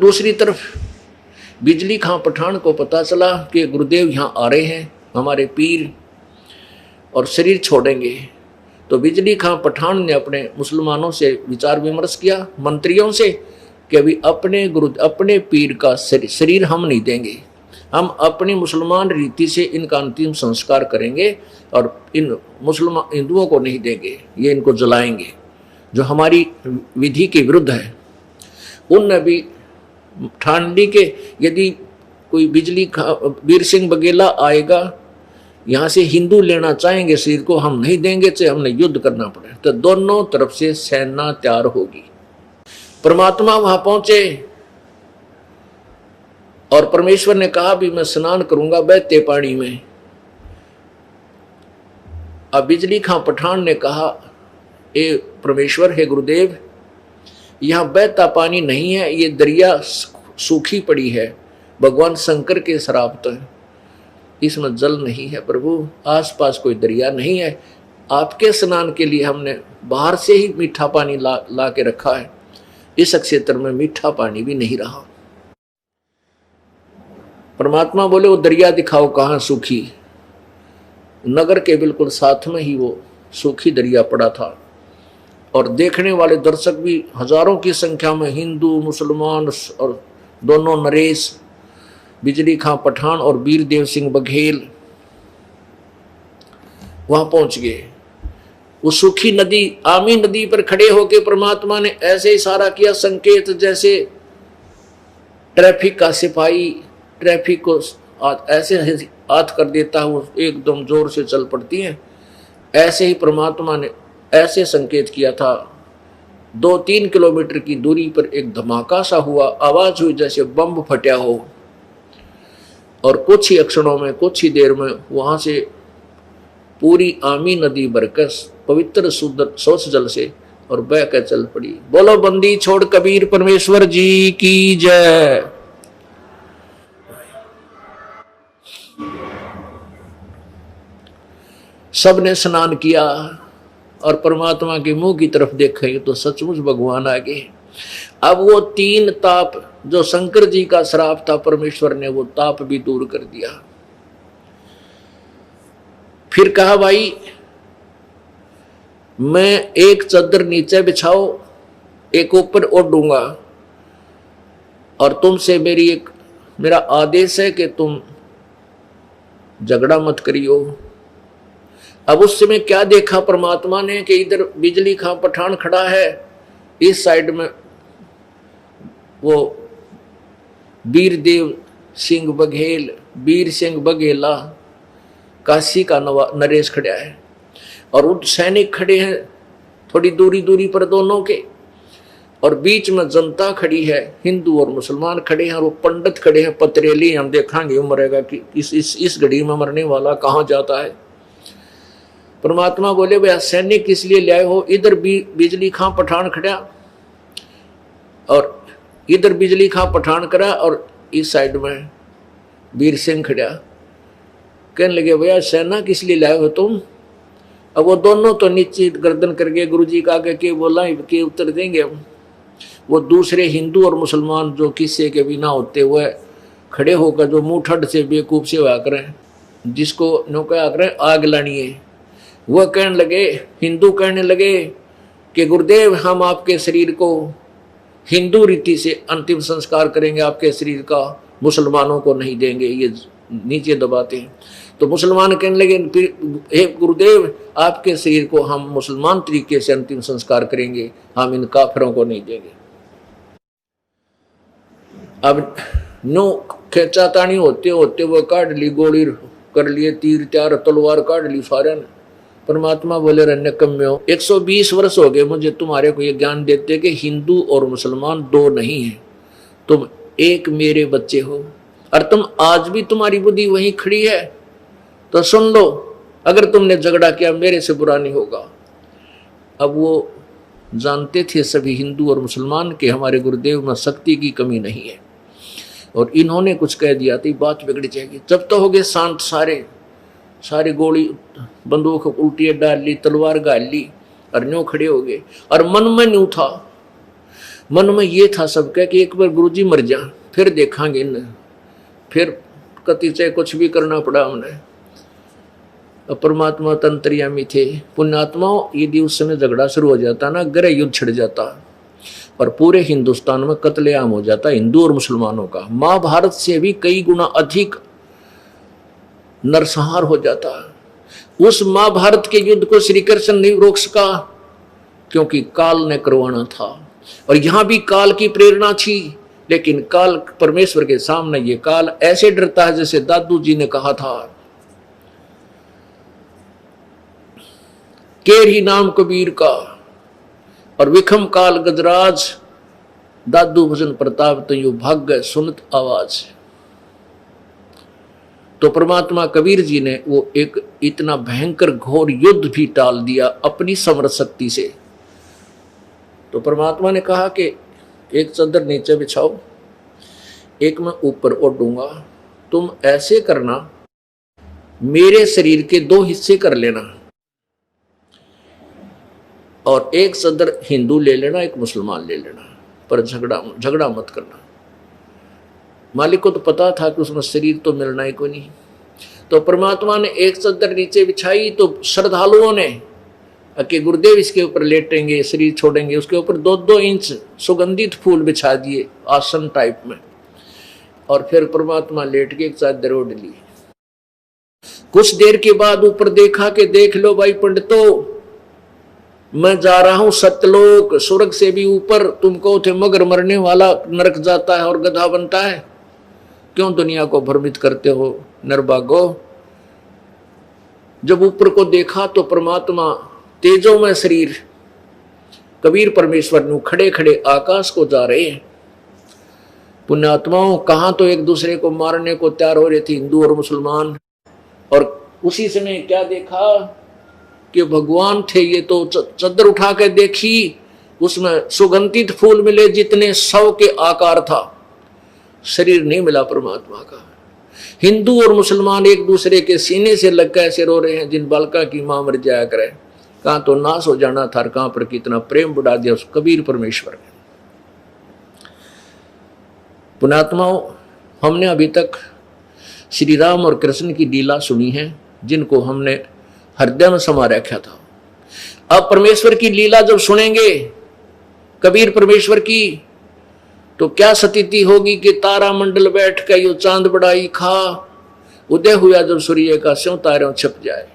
दूसरी तरफ बिजली खां पठान को पता चला कि गुरुदेव यहाँ आ रहे हैं, हमारे पीर, और शरीर छोड़ेंगे। तो बिजली खां पठान ने अपने मुसलमानों से विचार विमर्श किया, मंत्रियों से, कि अभी अपने पीर का शरीर हम नहीं देंगे, हम अपनी मुसलमान रीति से इनका अंतिम संस्कार करेंगे और इन मुसलमान हिंदुओं को नहीं देंगे, ये इनको जलाएंगे, जो हमारी विधि के विरुद्ध है। उनने भी ठान ली कि यदि कोई वीर सिंह बघेला आएगा यहाँ से, हिंदू लेना चाहेंगे शरीर को, हम नहीं देंगे, चाहे हमने युद्ध करना पड़े। तो दोनों तरफ से सेना तैयार होगी। परमात्मा वहां पहुंचे और परमेश्वर ने कहा भी मैं स्नान करूंगा बहते पानी में। अब बिजली खां पठान ने कहा, ए परमेश्वर, हे गुरुदेव, यहां बहता पानी नहीं है, ये दरिया सूखी पड़ी है, भगवान शंकर के श्राप है, इसमें जल नहीं है प्रभु, आसपास कोई दरिया नहीं है, आपके स्नान के लिए हमने बाहर से ही मीठा पानी ला के रखा है, इस क्षेत्र में मीठा पानी भी नहीं रहा। परमात्मा बोले वो दरिया दिखाओ कहाँ सूखी। नगर के बिल्कुल साथ में ही वो सूखी दरिया पड़ा था और देखने वाले दर्शक भी हजारों की संख्या में, हिंदू मुसलमान और दोनों नरेश, बिजली खां पठान और वीर देव सिंह बघेल वहां पहुंच गए। वो सूखी नदी, आमी नदी पर खड़े होकर परमात्मा ने ऐसे इशारा किया, संकेत जैसे ट्रैफिक का सिपाही ट्रैफिक को ऐसे हाथ कर देता है, वो एकदम जोर से चल पड़ती है, ऐसे ही परमात्मा ने ऐसे संकेत किया था। 2-3 किलोमीटर की दूरी पर एक धमाका सा हुआ, आवाज हुई जैसे बम फटा हो, और कुछ ही क्षणों में, कुछ ही देर में वहां से पूरी आमी नदी बरकर पवित्र शुद्ध स्वच्छ जल से और बह कर चल पड़ी। बोलो बंदी छोड़ कबीर परमेश्वर जी की जय। सबने स्नान किया और परमात्मा के मुंह की तरफ देखे तो सचमुच भगवान आ गए। अब वो 3 ताप जो शंकर जी का श्राप था, परमेश्वर ने वो ताप भी दूर कर दिया। फिर कहा, भाई मैं एक चादर नीचे बिछाओ, एक ऊपर ओढ़ूंगा, और तुमसे मेरा आदेश है कि तुम झगड़ा मत करियो। अब उस समय क्या देखा परमात्मा ने कि इधर बिजली खां पठान खड़ा है, इस साइड में वो वीर देव सिंह बघेल, वीर सिंह बघेला, काशी का नरेश खड़ा है, और उन सैनिक खड़े हैं थोड़ी दूरी पर दोनों के, और बीच में जनता खड़ी है, हिंदू और मुसलमान खड़े हैं, और वो पंडित खड़े हैं पतरेली। हम देखेंगे मरेगा कि इस घड़ी में मरने वाला कहाँ जाता है। परमात्मा बोले, भाई सैनिक किस लिए लाए हो? इधर बिजली खां पठान खड़ा और इधर बिजली खां पठान करा, और इस साइड में वीर सिंह खड़ा। कहने लगे, भैया सेना किस लिए लाए हो तुम? अब वो दोनों तो नीचे गर्दन करके गुरुजी का आगे के बोला कि उत्तर देंगे हम। वो दूसरे हिंदू और मुसलमान जो किस्से के बिना होते हुए खड़े होकर जो मुंह ठड से बेवकूफ से हुआ करें, जिसको नौका करें आग लानी है, वह कहने लगे, हिंदू कहने लगे कि गुरुदेव हम आपके शरीर को हिंदू रीति से अंतिम संस्कार करेंगे, आपके शरीर का मुसलमानों को नहीं देंगे, ये नीचे दबाते हैं। तो मुसलमान कहने लगे, हे गुरुदेव आपके शरीर को हम मुसलमान तरीके से अंतिम संस्कार करेंगे, हम इन काफिरों को नहीं देंगे। अब नो खेचातानी होते होते वो काट ली, गोली कर लिए, तीर त्यार तलवार काट ली सारे ने। परमात्मा बोले, रन्य कम्यो 120 वर्ष हो गए मुझे तुम्हारे को ये ज्ञान देते कि हिंदू और मुसलमान 2 नहीं है, तुम एक मेरे बच्चे हो, और तुम आज भी तुम्हारी बुद्धि वहीं खड़ी है। तो सुन लो, अगर तुमने झगड़ा किया मेरे से बुरा नहीं होगा। अब वो जानते थे सभी हिंदू और मुसलमान के हमारे गुरुदेव में शक्ति की कमी नहीं है, और इन्होंने कुछ कह दिया तो बात बिगड़ जाएगी। जब तो हो गए शांत, सारे गोली बंदूक उल्टी डाल ली, तलवार गाल ली, और न्यू खड़े हो गए। और मन में न्यू था, मन में ये था सबका कि एक बार गुरुजी मर जा, फिर देखेंगे इन्हें, फिर कति चाहे कुछ भी करना पड़ा हमने। परमात्मा तंत्रियामी थे, पुण्यात्माओं। यदि उस समय झगड़ा शुरू हो जाता ना, गृह युद्ध छिड़ जाता और पूरे हिंदुस्तान में कत्लेआम हो जाता हिंदू और मुसलमानों का। महाभारत से भी कई गुना अधिक नरसंहार हो जाता। उस महाभारत के युद्ध को श्री कृष्ण नहीं रोक सका क्योंकि काल ने करवाना था, और यहां भी काल की प्रेरणा थी। लेकिन काल, परमेश्वर के सामने ये काल ऐसे डरता है जैसे दादू जी ने कहा था, केर ही नाम कबीर का और विखम काल गजराज, दादू भजन प्रताप तयु भाग्य सुनत आवाज। तो परमात्मा कबीर जी ने वो एक इतना भयंकर घोर युद्ध भी टाल दिया अपनी समर्थ शक्ति से। तो परमात्मा ने कहा कि एक चादर नीचे बिछाओ, एक मैं ऊपर ओढ़ूंगा, तुम ऐसे करना, मेरे शरीर के 2 हिस्से कर लेना, और एक चादर हिंदू ले लेना, एक मुसलमान ले लेना, पर झगड़ा मत करना। मालिक को तो पता था कि उसमें शरीर तो मिलना ही कोई नहीं। तो परमात्मा ने एक चादर नीचे बिछाई, तो श्रद्धालुओं ने कि गुरुदेव इसके ऊपर लेटेंगे, शरीर छोड़ेंगे, उसके ऊपर 2-2 इंच सुगंधित फूल बिछा दिए आसन टाइप में, और फिर परमात्मा लेट के एक चादर ओढ़ ली। कुछ देर के बाद ऊपर देखा कि देख लो भाई पंडितों, मैं जा रहा हूं सत्यलोक, स्वर्ग से भी ऊपर। तुमको थे मगर मरने वाला नरक जाता है और गधा बनता है, क्यों दुनिया को भ्रमित करते हो निर्भागो। जब ऊपर को देखा तो परमात्मा तेजो में शरीर कबीर परमेश्वर नु खड़े खड़े आकाश को जा रहे हैं। पुण्यात्माओं, कहां तो एक दूसरे को मारने को तैयार हो रहे थे हिंदू और मुसलमान, और उसी समय क्या देखा कि भगवान थे। ये तो चद्दर उठा के देखी, उसमें सुगंधित फूल मिले जितने 100 के आकार था, शरीर नहीं मिला परमात्मा का। हिंदू और मुसलमान एक दूसरे के सीने से लग के ऐसे रो रहे हैं जिन बालका की मां मर जाया करे, कहां तो नाश हो जाना था, कहां पर कितना प्रेम बढ़ा दिया उस कबीर परमेश्वर ने। पुण्यात्माओं, हमने अभी तक श्री राम और कृष्ण की लीला सुनी है, जिनको हमने हृदय में समा रखा था। अब परमेश्वर की लीला जब सुनेंगे कबीर परमेश्वर की, तो क्या स्थिति होगी कि तारा मंडल बैठ कर यो चांद बढ़ाई खा, उदय हुआ जब सूर्य का स्यों तारों छप जाए।